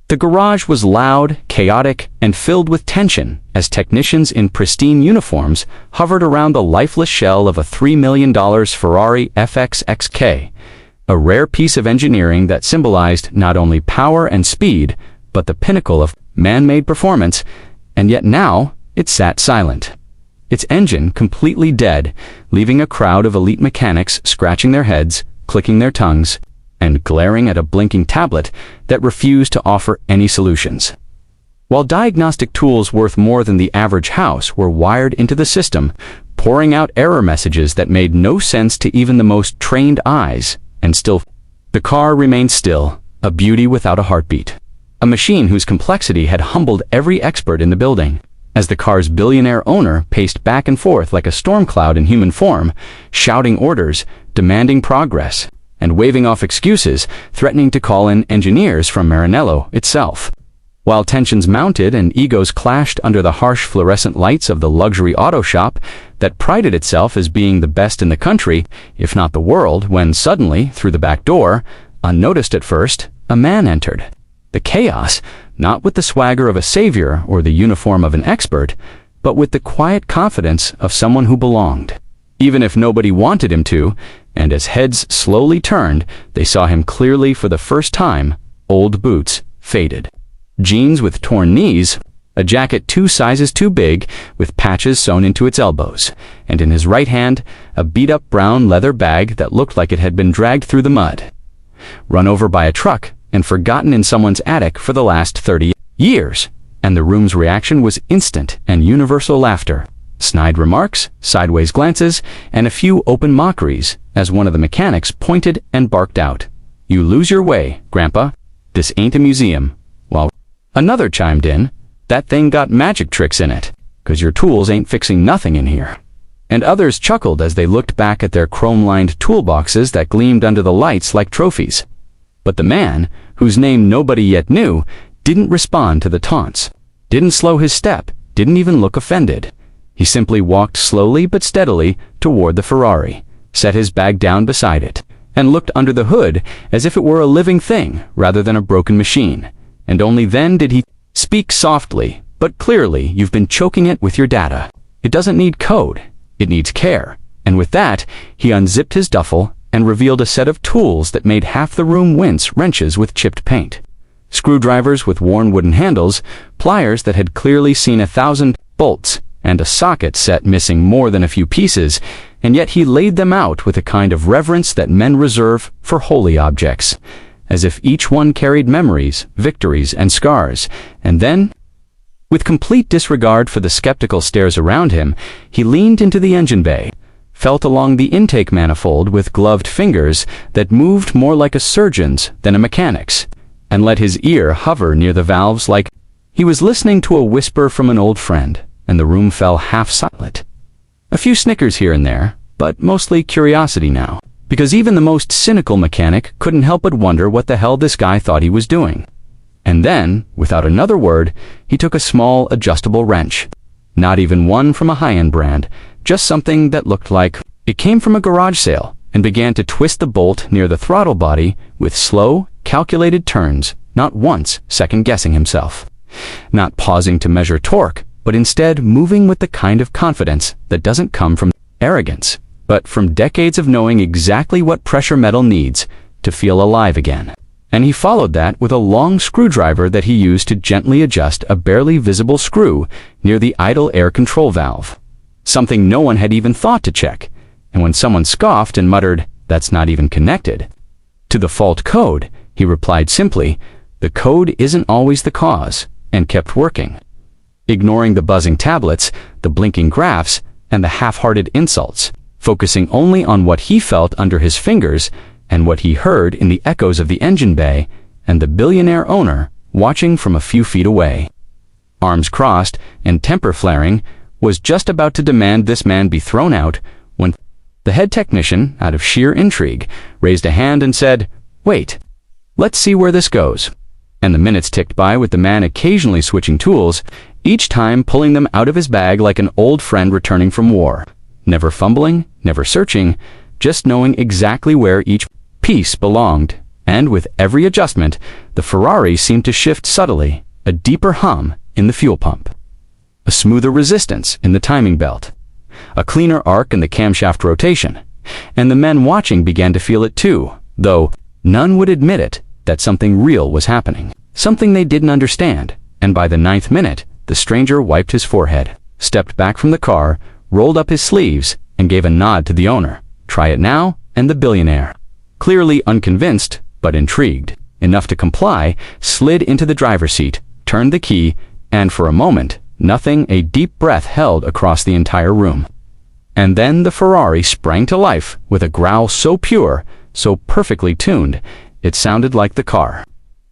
The garage was loud, chaotic, and filled with tension as technicians in pristine uniforms hovered around the lifeless shell of a $3 million Ferrari FXX-K, a rare piece of engineering that symbolized not only power and speed, but the pinnacle of man-made performance, and yet now it sat silent. Its engine completely dead, leaving a crowd of elite mechanics scratching their heads, clicking their tongues, and glaring at a blinking tablet that refused to offer any solutions. While diagnostic tools worth more than the average house were wired into the system, pouring out error messages that made no sense to even the most trained eyes, and still, the car remained still, a beauty without a heartbeat. A machine whose complexity had humbled every expert in the building, as the car's billionaire owner paced back and forth like a storm cloud in human form, shouting orders, demanding progress, and waving off excuses, threatening to call in engineers from Maranello itself. While tensions mounted and egos clashed under the harsh fluorescent lights of the luxury auto shop that prided itself as being the best in the country, if not the world, when suddenly, through the back door, unnoticed at first, a man entered. The chaos, not with the swagger of a savior or the uniform of an expert, but with the quiet confidence of someone who belonged. Even if nobody wanted him to, and as heads slowly turned, they saw him clearly for the first time: old boots, faded, jeans with torn knees, a jacket 2 sizes too big with patches sewn into its elbows, and in his right hand, a beat-up brown leather bag that looked like it had been dragged through the mud, run over by a truck, and forgotten in someone's attic for the last 30 years. And the room's reaction was instant and universal laughter. Snide remarks, sideways glances, and a few open mockeries as one of the mechanics pointed and barked out, "You lose your way, Grandpa. This ain't a museum." While another chimed in, "That thing got magic tricks in it, 'cause your tools ain't fixing nothing in here." And others chuckled as they looked back at their chrome-lined toolboxes that gleamed under the lights like trophies. But the man, whose name nobody yet knew, didn't respond to the taunts, didn't slow his step, didn't even look offended. He simply walked slowly but steadily toward the Ferrari, set his bag down beside it, and looked under the hood as if it were a living thing rather than a broken machine. And only then did he speak softly, but clearly, "You've been choking it with your data. It doesn't need code, it needs care." And with that, he unzipped his duffel and revealed a set of tools that made half the room wince: wrenches with chipped paint, screwdrivers with worn wooden handles, pliers that had clearly seen 1,000 bolts, and a socket set missing more than a few pieces, and yet he laid them out with a kind of reverence that men reserve for holy objects, as if each one carried memories, victories, and scars. And then, with complete disregard for the skeptical stares around him, he leaned into the engine bay, felt along the intake manifold with gloved fingers that moved more like a surgeon's than a mechanic's, and let his ear hover near the valves like he was listening to a whisper from an old friend. And the room fell half silent. A few snickers here and there, but mostly curiosity now, because even the most cynical mechanic couldn't help but wonder what the hell this guy thought he was doing. And then, without another word, he took a small adjustable wrench. Not even one from a high-end brand, just something that looked like it came from a garage sale, and began to twist the bolt near the throttle body with slow, calculated turns, not once second-guessing himself, not pausing to measure torque, but instead moving with the kind of confidence that doesn't come from arrogance, but from decades of knowing exactly what pressure metal needs to feel alive again. And he followed that with a long screwdriver that he used to gently adjust a barely visible screw near the idle air control valve, something no one had even thought to check. And when someone scoffed and muttered, "That's not even connected to the fault code," he replied simply, "The code isn't always the cause," and kept working, ignoring the buzzing tablets, the blinking graphs, and the half-hearted insults, focusing only on what he felt under his fingers and what he heard in the echoes of the engine bay, and the billionaire owner watching from a few feet away. Arms crossed and temper flaring, was just about to demand this man be thrown out when the head technician, out of sheer intrigue, raised a hand and said, "Wait, let's see where this goes." And the minutes ticked by with the man occasionally switching tools, each time pulling them out of his bag like an old friend returning from war, never fumbling, never searching, just knowing exactly where each piece belonged And with every adjustment, the Ferrari seemed to shift subtly, a deeper hum in the fuel pump, a smoother resistance in the timing belt, a cleaner arc in the camshaft rotation, and the men watching began to feel it too, though none would admit it, that something real was happening, something they didn't understand. And by the 9th minute, the stranger wiped his forehead, stepped back from the car, rolled up his sleeves, and gave a nod to the owner. Try it now, and the billionaire, clearly unconvinced but intrigued enough to comply, slid into the driver's seat, turned the key, and for a moment, nothing, a deep breath held across the entire room. And then the Ferrari sprang to life with a growl so pure, so perfectly tuned, it sounded like the car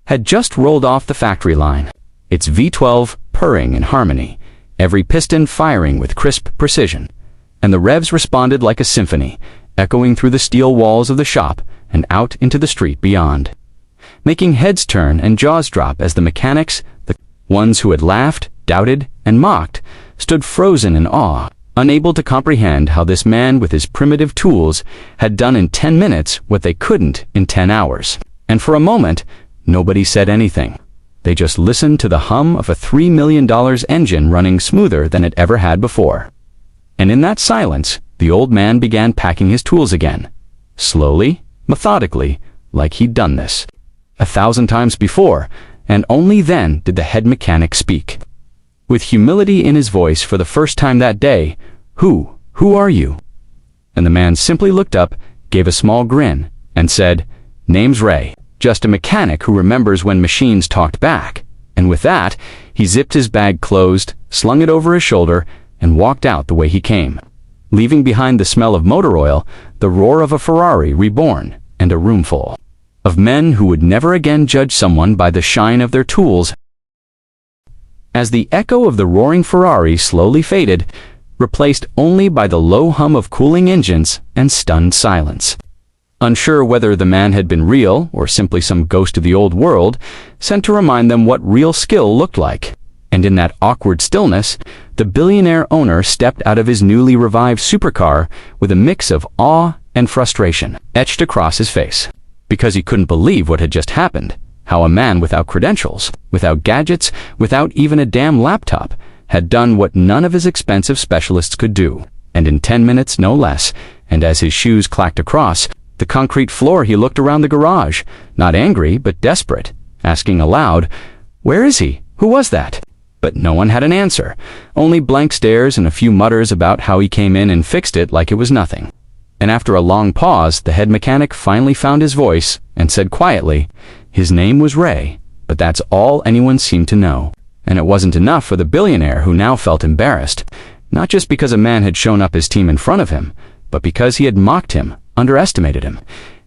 had just rolled off the factory line, its V12 purring in harmony, every piston firing with crisp precision, and the revs responded like a symphony, echoing through the steel walls of the shop and out into the street beyond, making heads turn and jaws drop as the mechanics, the ones who had laughed, doubted, and mocked, stood frozen in awe, unable to comprehend how this man with his primitive tools had done in 10 minutes what they couldn't in 10 hours. And for a moment, nobody said anything. They just listened to the hum of a $3 million engine running smoother than it ever had before. And in that silence, the old man began packing his tools again, slowly, methodically, like he'd done this 1,000 times before, and only then did the head mechanic speak. With humility in his voice for the first time that day, Who are you?" And the man simply looked up, gave a small grin, and said, "Name's Ray, just a mechanic who remembers when machines talked back." And with that, he zipped his bag closed, slung it over his shoulder, and walked out the way he came, leaving behind the smell of motor oil, the roar of a Ferrari reborn, and a roomful of men who would never again judge someone by the shine of their tools. As the echo of the roaring Ferrari slowly faded, replaced only by the low hum of cooling engines and stunned silence. Unsure whether the man had been real or simply some ghost of the old world, sent to remind them what real skill looked like. And in that awkward stillness, the billionaire owner stepped out of his newly revived supercar with a mix of awe and frustration etched across his face, because he couldn't believe what had just happened. How a man without credentials, without gadgets, without even a damn laptop, had done what none of his expensive specialists could do, and in 10 minutes no less. And as his shoes clacked across the concrete floor, he looked around the garage, not angry but desperate, asking aloud, "Where is he? Who was that?" But no one had an answer, only blank stares and a few mutters about how he came in and fixed it like it was nothing. And after a long pause, the head mechanic finally found his voice and said quietly, his name was Ray, but that's all anyone seemed to know. And it wasn't enough for the billionaire, who now felt embarrassed, not just because a man had shown up his team in front of him, but because he had mocked him, underestimated him,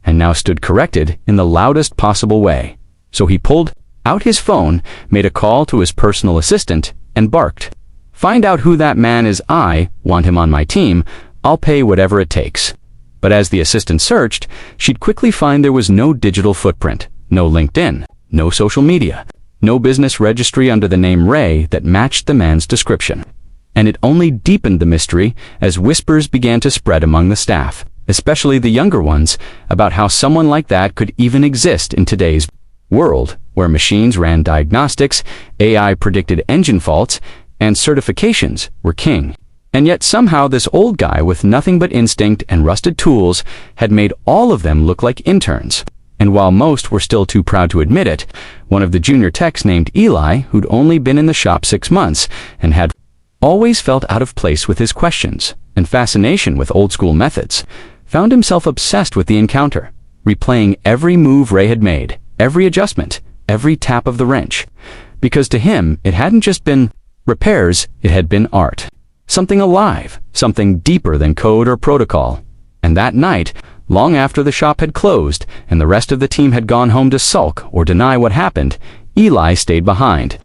and now stood corrected in the loudest possible way. So he pulled out his phone, made a call to his personal assistant, and barked, "Find out who that man is. I want him on my team. I'll pay whatever it takes." But as the assistant searched, she'd quickly find there was no digital footprint, no LinkedIn, no social media, no business registry under the name Ray that matched the man's description. And it only deepened the mystery as whispers began to spread among the staff, especially the younger ones, about how someone like that could even exist in today's world, where machines ran diagnostics, AI predicted engine faults, and certifications were king. And yet somehow this old guy with nothing but instinct and rusted tools had made all of them look like interns. And while most were still too proud to admit it, one of the junior techs named Eli, who'd only been in the shop 6 months and had always felt out of place with his questions and fascination with old-school methods, found himself obsessed with the encounter, replaying every move Ray had made, every adjustment, every tap of the wrench. Because to him, it hadn't just been repairs, it had been art. Something alive, something deeper than code or protocol. And that night, long after the shop had closed and the rest of the team had gone home to sulk or deny what happened, Eli stayed behind,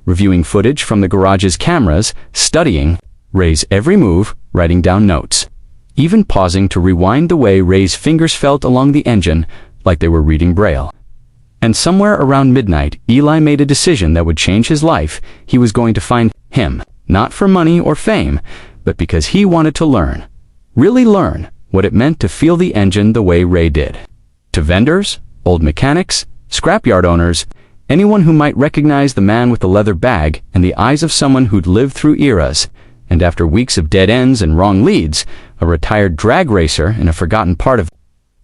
reviewing footage from the garage's cameras, studying Ray's every move, writing down notes, even pausing to rewind the way Ray's fingers felt along the engine like they were reading Braille. And somewhere around midnight, Eli made a decision that would change his life. He was going to find him, not for money or fame, but because he wanted to learn, really learn, what it meant to feel the engine the way Ray did. To vendors, Old mechanics, scrapyard owners, anyone who might recognize the man with the leather bag and the eyes of someone who'd lived through eras, and after weeks of dead ends and wrong leads, a retired drag racer in a forgotten part of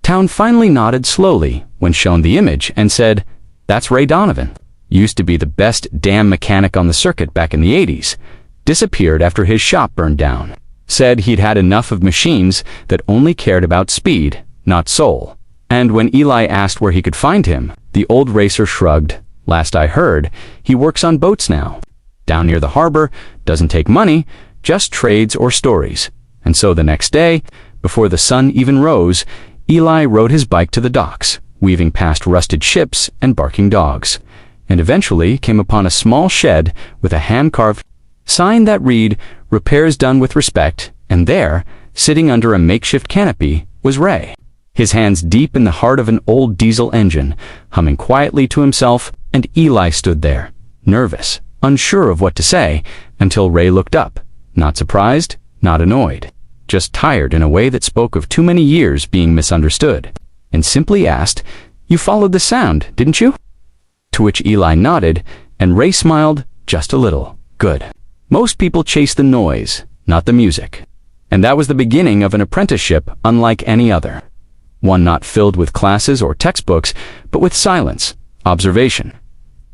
town finally nodded slowly when shown the image and said, "That's Ray Donovan. Used to be the best damn mechanic on the circuit back in the 80s. Disappeared after his shop burned down. Said he'd had enough of machines that only cared about speed, not soul." And when Eli asked where he could find him, the old racer shrugged. "Last I heard, he works on boats now. Down near the harbor, doesn't take money, just trades or stories." And so the next day, before the sun even rose, Eli rode his bike to the docks, weaving past rusted ships and barking dogs, and eventually came upon a small shed with a hand-carved sign that read, "Repairs done with respect," and there, sitting under a makeshift canopy, was Ray, his hands deep in the heart of an old diesel engine, humming quietly to himself, and Eli stood there, nervous, unsure of what to say, until Ray looked up, not surprised, not annoyed, just tired in a way that spoke of too many years being misunderstood, and simply asked, "You followed the sound, didn't you?" To which Eli nodded, and Ray smiled just a little. "Good. Most people chase the noise, not the music." And that was the beginning of an apprenticeship unlike any other. One not filled with classes or textbooks, but with silence, observation,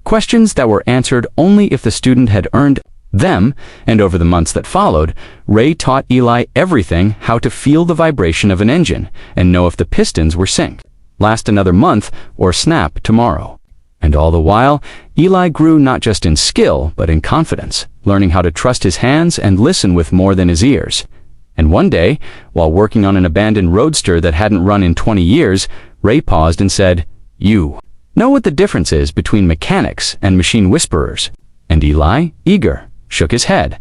questions that were answered only if the student had earned them, and over the months that followed, Ray taught Eli everything: how to feel the vibration of an engine and know if the pistons were synced, last another month, or snap tomorrow. And all the while, Eli grew not just in skill, but in confidence, learning how to trust his hands and listen with more than his ears. And one day, while working on an abandoned roadster that hadn't run in 20 years, Ray paused and said, "You know what the difference is between mechanics and machine whisperers?" And Eli, eager, shook his head,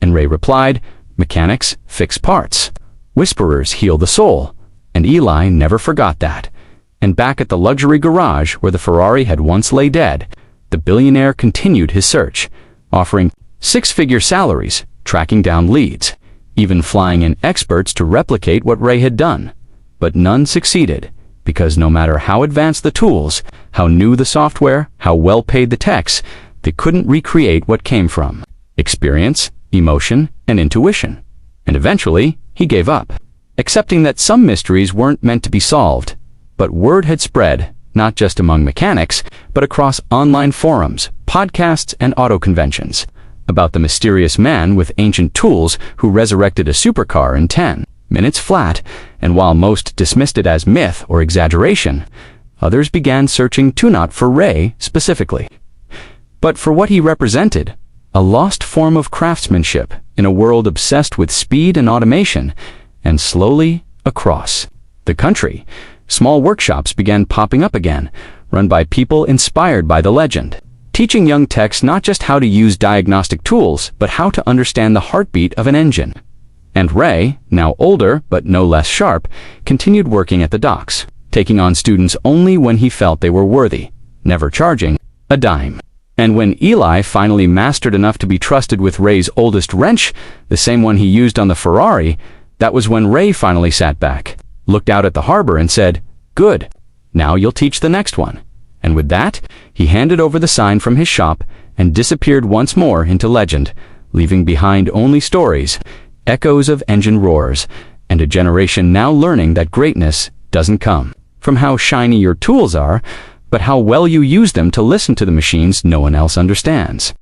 and Ray replied, "Mechanics fix parts. Whisperers heal the soul." And Eli never forgot that. And back at the luxury garage where the Ferrari had once lay dead, the billionaire continued his search, offering six-figure salaries, tracking down leads, even flying in experts to replicate what Ray had done. But none succeeded, because no matter how advanced the tools, how new the software, how well paid the techs, they couldn't recreate what came from experience, emotion, and intuition. And eventually, he gave up, accepting that some mysteries weren't meant to be solved. But word had spread, not just among mechanics, but across online forums, podcasts, and auto conventions, about the mysterious man with ancient tools who resurrected a supercar in 10 minutes flat. And while most dismissed it as myth or exaggeration, others began searching too, not for Ray specifically, but for what he represented: a lost form of craftsmanship in a world obsessed with speed and automation. And slowly, across the country, small workshops began popping up again, run by people inspired by the legend, teaching young techs not just how to use diagnostic tools, but how to understand the heartbeat of an engine. And Ray, now older but no less sharp, continued working at the docks, taking on students only when he felt they were worthy, never charging a dime. And when Eli finally mastered enough to be trusted with Ray's oldest wrench, the same one he used on the Ferrari, that was when Ray finally sat back, looked out at the harbor and said, "Good, now you'll teach the next one." And with that, he handed over the sign from his shop and disappeared once more into legend, leaving behind only stories, echoes of engine roars, and a generation now learning that greatness doesn't come from how shiny your tools are, but how well you use them to listen to the machines no one else understands.